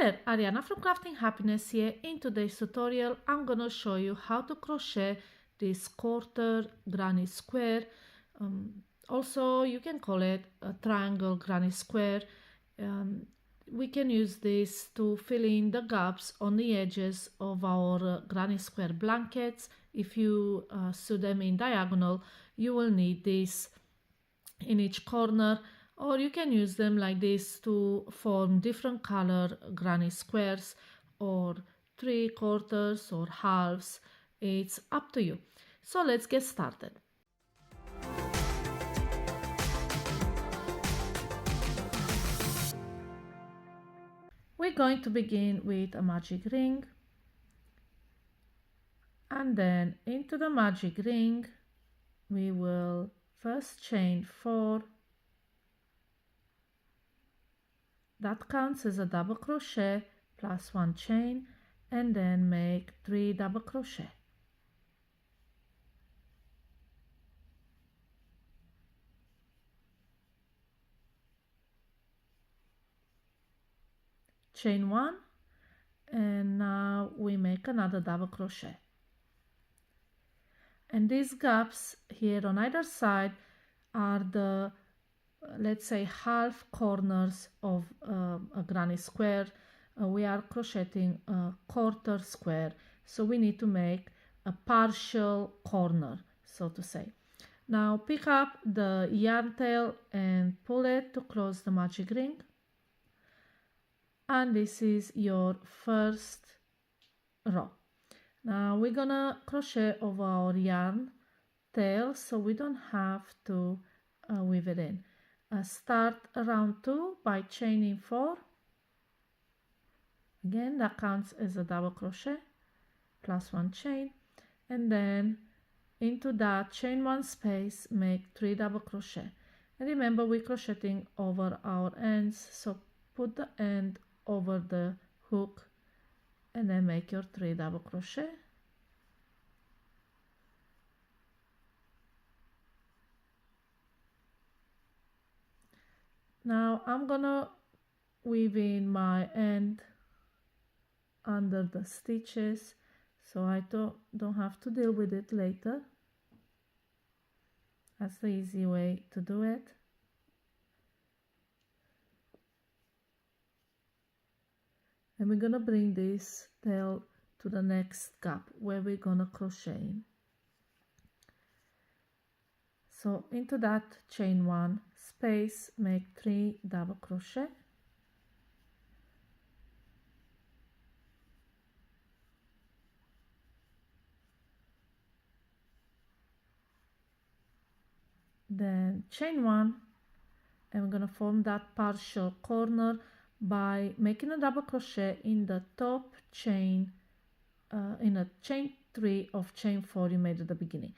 there, Ariana from Crafting Happiness here. In today's tutorial I'm gonna show you how to crochet this quarter granny square. Also you can call it a triangle granny square. We can use this to fill in the gaps on the edges of our granny square blankets. If you sew them in diagonal, you will need this in each corner, or you can use them like this to form different color granny squares or 3/4 or halves. It's up to you. So let's get started. We're going to begin with a magic ring, and then into the magic ring we will first chain 4. That counts as a double crochet plus 1 chain, and then make 3 double crochet. Chain 1, and now we make another double crochet. And these gaps here on either side are the, let's say, half corners of a granny square. We are crocheting a quarter square, so we need to make a partial corner, so to say. Now pick up the yarn tail and pull it to close the magic ring, and this is your first row. Now we're gonna crochet over our yarn tail so we don't have to weave it in. Start round 2 by chaining 4. Again, that counts as a double crochet plus 1 chain, and then into that chain 1 space, make 3 double crochet. And remember, we're crocheting over our ends, so put the end over the hook and then make your 3 double crochet. Now I'm gonna weave in my end under the stitches so I don't have to deal with it later. That's the easy way to do it. And we're gonna bring this tail to the next gap where we're gonna crochet in. So into that chain 1 space, make 3 double crochet. Then chain 1, and we're gonna form that partial corner by making a double crochet in the top chain, in a chain 3 of chain 4 you made at the beginning.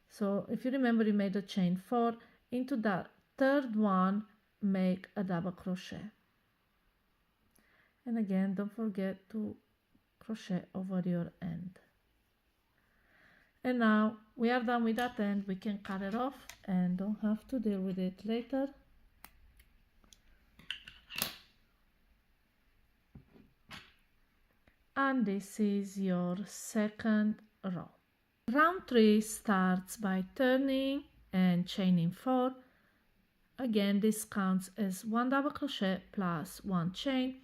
So if you remember, you made a chain 4, into that third one make a double crochet, and again don't forget to crochet over your end. And now we are done with that end. We can cut it off and don't have to deal with it later. And this is your second row. Round 3 starts by turning and chaining 4. Again, this counts as 1 double crochet plus 1 chain.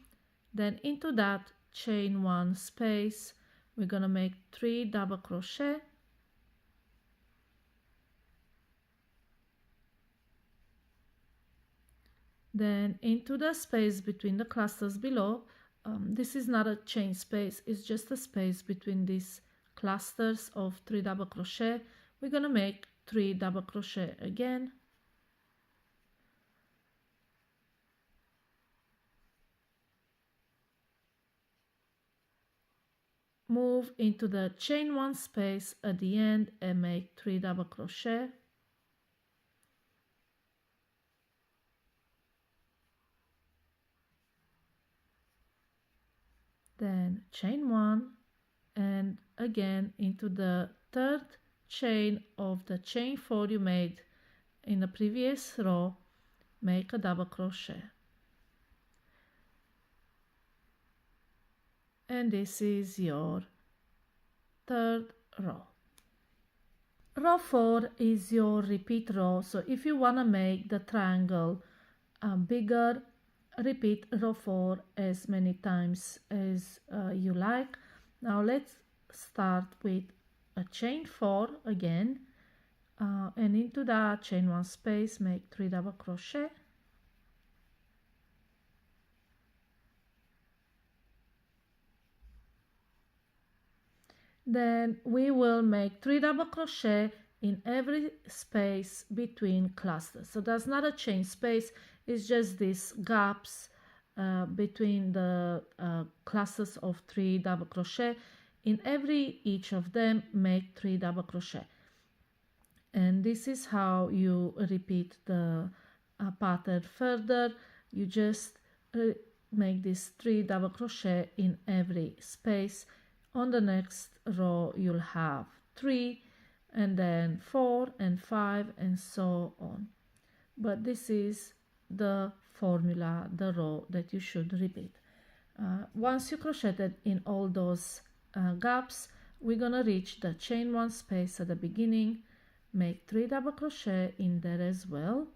Then into that chain 1 space, we're gonna make 3 double crochet. Then into the space between the clusters below, this is not a chain space, it's just a space between these clusters of 3 double crochet. We're gonna make 3 double crochet again. Move into the chain 1 space at the end and make 3 double crochet. Then chain 1, and again into the third chain of the chain 4 you made in the previous row, make a double crochet. and this is your third row. Row 4 is your repeat row, so if you want to make the triangle bigger, repeat row 4 as many times as you like. Now let's start with a chain 4 again, and into that chain 1 space make 3 double crochet. Then we will make 3 double crochet in every space between clusters. So that's not a chain space, it's just these gaps between the clusters of 3 double crochet. In each of them make 3 double crochet. And this is how you repeat the pattern further. You just make these 3 double crochet in every space. On the next row you'll have 3 and then 4 and 5 and so on. But this is the formula, the row that you should repeat. Once you crocheted in all those gaps, we're gonna reach the chain 1 space at the beginning, make 3 double crochet in there as well,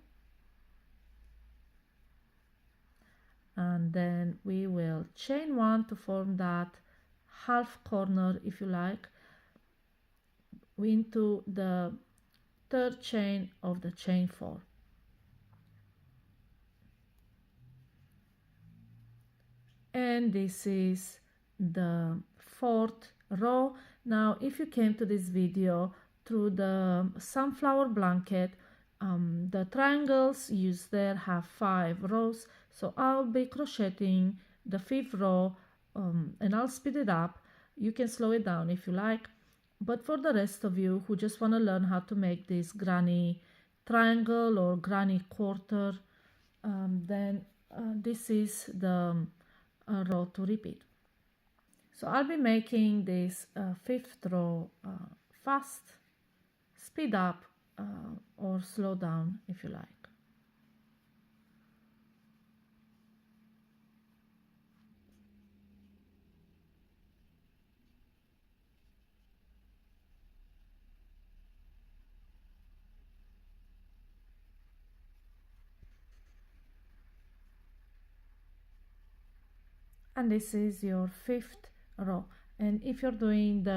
and then we will chain 1 to form that half corner, if you like, into the third chain of the chain 4. And this is the fourth row. Now if you came to this video through the sunflower blanket, the triangles used there have 5 rows, so I'll be crocheting the 5th row, and I'll speed it up. You can slow it down if you like, but for the rest of you who just want to learn how to make this granny triangle or granny quarter, then this is the row to repeat. So I'll be making this 5th row fast, speed up, or slow down if you like. And this is your 5th row. And if you're doing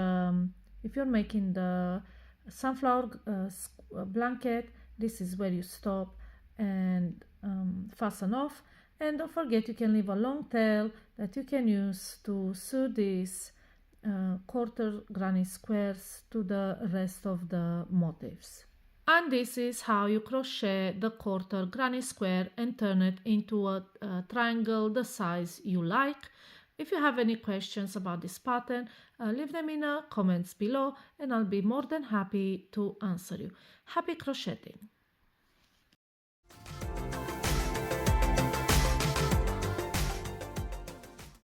if you're making the sunflower blanket, this is where you stop and fasten off. And don't forget, you can leave a long tail that you can use to sew these quarter granny squares to the rest of the motifs. And this is how you crochet the quarter granny square and turn it into a triangle the size you like. If you have any questions about this pattern, leave them in the comments below and I'll be more than happy to answer you. Happy crocheting!